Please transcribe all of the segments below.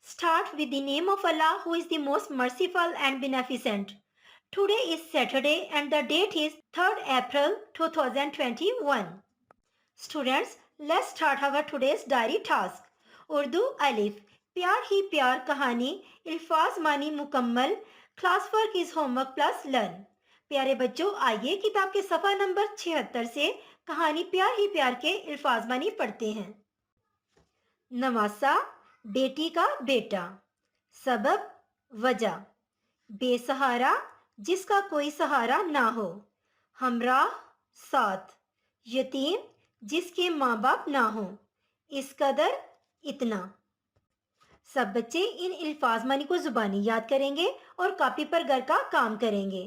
Start with the name of Allah, who is the most merciful and beneficent. Today is Saturday and the date is 3rd April 2021. Students, let's start our today's diary task. Urdu Alif. प्यार ही प्यार कहानी अल्फाज मानी मुकम्मल class work is homework plus learn. प्यारे बच्चों, आइए किताब के सफ़ा नंबर 76 से कहानी प्यार ही प्यार के अल्फाज मानी पढ़ते हैं. नवासा, बेटी का बेटा. सबब, वजह. बेसहारा, जिसका कोई सहारा ना हो. हमराह, साथ. यतीम, जिसके माँ बाप ना हो. इस कदर, इतना. सब बच्चे इन अल्फाज मानी को जुबानी याद करेंगे और कॉपी पर घर का काम करेंगे.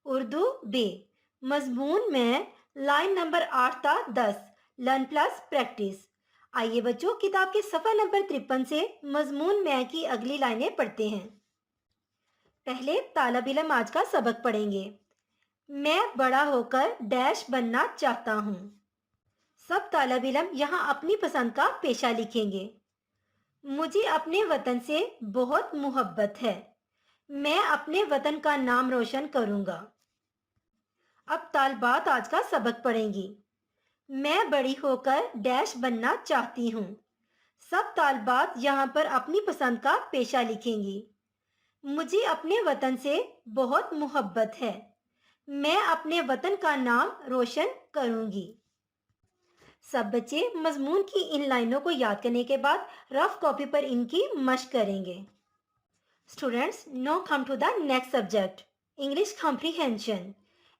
उर्दू बे. मजमून में लाइन नंबर 8 था 10 लर्न प्लस प्रैक्टिस. आइए बच्चों, किताब के सफ़ा नंबर 53 से मजमून में की अगली लाइनें पढ़ते हैं. पहले तालब इल्म आज का सबक पढ़ेंगे. मैं बड़ा होकर डैश बनना चाहता हूँ. सब तालब इल्म यहाँ अपनी पसंद का पेशा लिखेंगे. मुझे अपने वतन से बहुत मोहब्बत है. मैं अपने वतन का नाम रोशन करूंगा. अब तालबात आज का सबक पढ़ेंगी. मैं बड़ी होकर डैश बनना चाहती हूँ. सब तालबात यहाँ पर अपनी पसंद का पेशा लिखेंगी. मुझे अपने वतन से बहुत मोहब्बत है. मैं अपने वतन का नाम रोशन करूंगी. सब बच्चे मजमून की इन लाइनों को याद करने के बाद रफ कॉपी पर इनकी मश्क करेंगे. Students, now come to the next subject, English comprehension.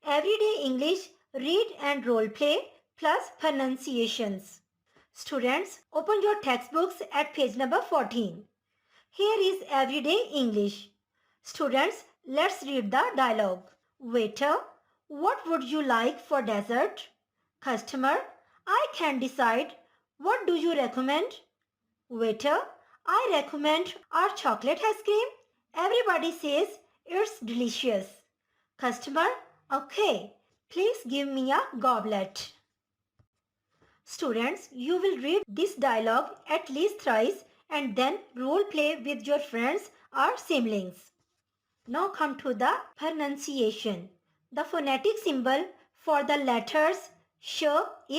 Everyday English read and role play plus pronunciations. Students, open your textbooks at page number 14. Here is everyday English. Students, let's read the dialogue. Waiter, what would you like for dessert? Customer, I can decide. What do you recommend? Waiter, I recommend our chocolate ice cream. Everybody says it's delicious. Customer, okay, please give me a goblet. Students, you will read this dialogue at least thrice and then role play with your friends or siblings. Now come to the pronunciation. The phonetic symbol for the letters sh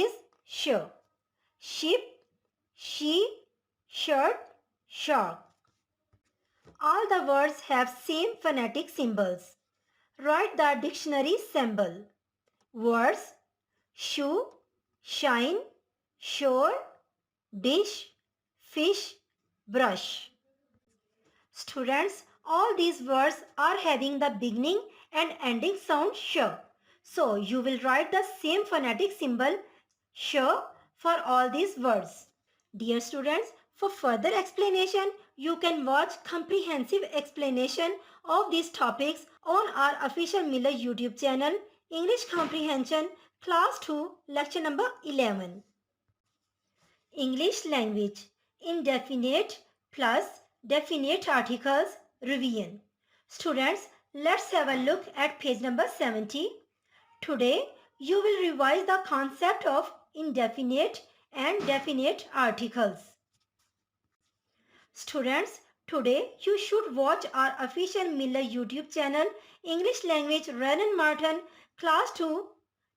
is sh. Ship, sheep, shirt, shark. All the words have same phonetic symbols. Write the dictionary symbol. Words: shoe, shine, shore, dish, fish, brush. Students, all these words are having the beginning and ending sound sh. So you will write the same phonetic symbol sh for all these words. Dear students, for further explanation, you can watch comprehensive explanation of these topics on our official Miller YouTube channel, English Comprehension, Class 2, Lecture number 11. English language, indefinite plus definite articles, revision. Students, let's have a look at page number 70. Today, you will revise the concept of indefinite and definite articles. Students, today you should watch our official Miller YouTube channel, English Language Renan Martin, Class 2,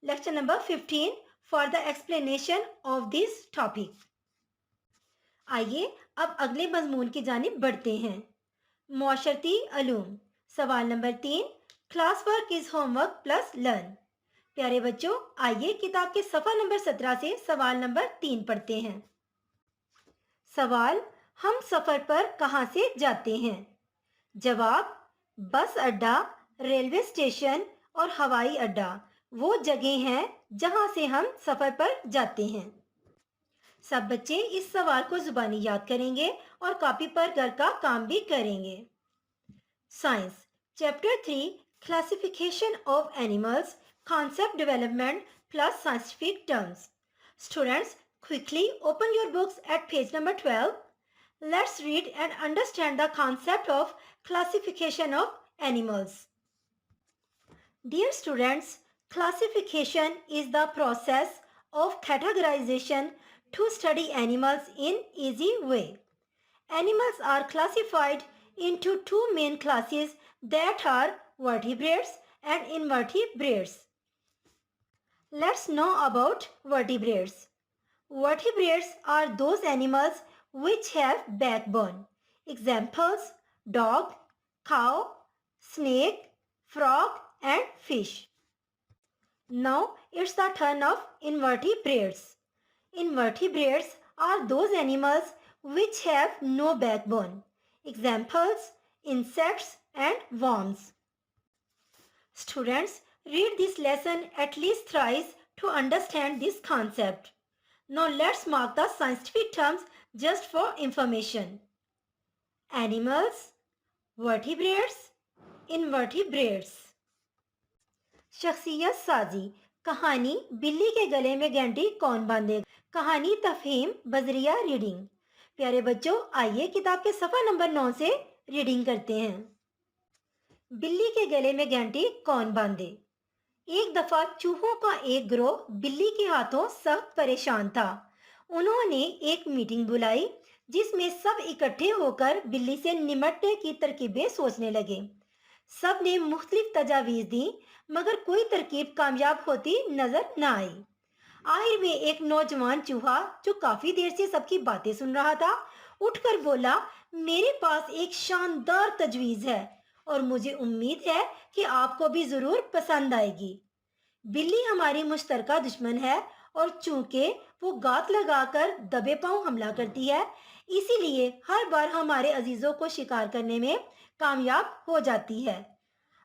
Lecture number 15 for the explanation of this topic. आइए अब अगले मजमून की जानिब बढ़ते हैं. मुआशरती अलूम. सवाल number 3. Class work is homework plus learn. प्यारे बच्चों, आइए किताब के सफ़ा नंबर 17 से सवाल नंबर 3 पढ़ते हैं. सवाल: हम सफ़र पर कहाँ से जाते हैं? जवाब: बस अड्डा, रेलवे स्टेशन और हवाई अड्डा वो जगह हैं जहाँ से हम सफ़र पर जाते हैं. सब बच्चे इस सवाल को जुबानी याद करेंगे और कॉपी पर घर का काम भी करेंगे. Science, chapter 3, classification of animals, concept development plus scientific terms. Students, quickly open your books at page number 12. Let's read and understand the concept of classification of animals. Dear students, classification is the process of categorization to study animals in easy way. Animals are classified into two main classes that are vertebrates and invertebrates. Let's know about vertebrates. Vertebrates are those animals which have backbone. Examples: dog, cow, snake, frog and fish. Now it's the turn of invertebrates. Invertebrates are those animals which have no backbone. Examples: insects and worms. Students, read this lesson at least thrice to understand this concept. Now let's mark the scientific terms just for information. Animals, vertebrates, invertebrates. शख्सियत साजी कहानी बिल्ली के गले में घंटी कौन बांधेगा। कहानी तफहीम बजरिया रीडिंग। प्यारे बच्चों, आइए किताब के सफ़ा नंबर 9 से रीडिंग करते हैं। बिल्ली के गले में घंटी कौन बांधे। एक दफा चूहों का एक गिरोह बिल्ली के हाथों सख्त परेशान था। उन्होंने एक मीटिंग बुलाई जिसमें सब इकट्ठे होकर बिल्ली से निमटने की तरकीबें सोचने लगे। सब ने मुख्तलिफ तजावीज दी मगर कोई तरकीब कामयाब होती नजर न आई। आखिर में एक नौजवान चूहा जो काफी देर से सबकी बातें सुन रहा था उठकर बोला, मेरे पास एक शानदार तजवीज है और मुझे उम्मीद है कि आपको भी जरूर पसंद आएगी। बिल्ली हमारी मुश्तरका दुश्मन है और चूंकि वो गात लगाकर दबे पांव हमला करती है, इसीलिए हर बार हमारे अजीजों को शिकार करने में कामयाब हो जाती है।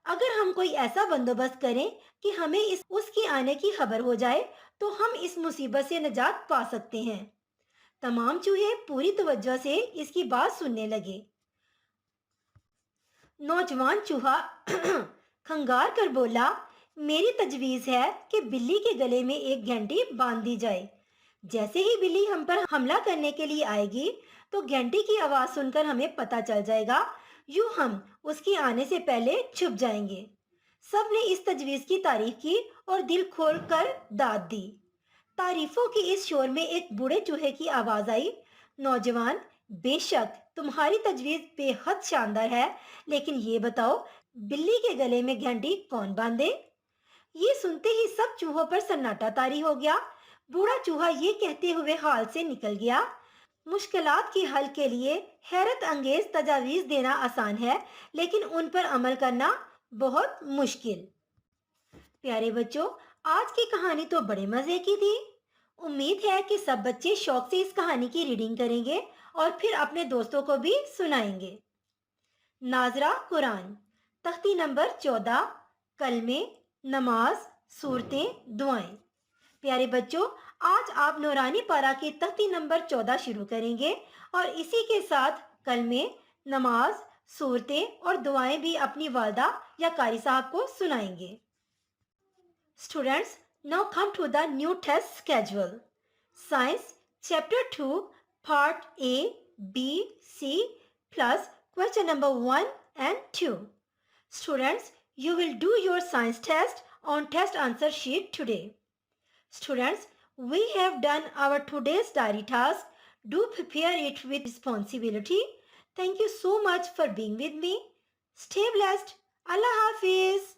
अगर हम कोई ऐसा बंदोबस्त करें कि हमें उसकी आने की खबर हो जाए तो हम इस मुसीबत से निजात पा सकते हैं। तमाम चूहे पूरी तवज्जो से इसकी बात सुनने लगे। नौजवान चूहा खंगार कर बोला, मेरी तजवीज है कि बिल्ली के गले में एक घंटी बांध दी जाए। जैसे ही बिल्ली हम पर हमला करने के लिए आएगी तो घंटी की आवाज सुनकर हमें पता चल जाएगा, यूं हम उसकी आने से पहले छुप जाएंगे। सब ने इस तजवीज की तारीफ की और दिल खोल कर दाद दी। तारीफों की इस शोर में एक बूढ़े चूहे की आवाज आई, नौजवान, बेशक तुम्हारी तजवीज बेहद शानदार है, लेकिन ये बताओ बिल्ली के गले में घंटी कौन बांधे। ये सुनते ही सब चूहों पर सन्नाटा तारी हो गया। बूढ़ा चूहा ये कहते हुए हाल से निकल गया, मुश्किलात के हल के लिए हैरत अंगेज तजावीज देना आसान है लेकिन उन पर अमल करना बहुत मुश्किल। प्यारे बच्चों, आज की कहानी तो बड़े मजे की थी। उम्मीद है कि सब बच्चे शौक से इस कहानी की रीडिंग करेंगे और फिर अपने दोस्तों को भी सुनाएंगे। नाजरा कुरान, तख्ती नंबर 14, कलमे, नमाज, सूरतें, दुआएं। प्यारे बच्चों, आज आप नूरानी पारा की तख्ती नंबर 14 शुरू करेंगे और इसी के साथ कलमे, नमाज, सूरतें और दुआएं भी अपनी वालदा या कारी साहब को सुनाएंगे। Students, now come to the new test schedule. Science chapter 2 part A, B, C plus question number 1 and 2. Students, you will do your science test on test answer sheet today. Students, we have done our today's diary task. Do prepare it with responsibility. Thank you so much for being with me. Stay blessed. Allah Hafiz.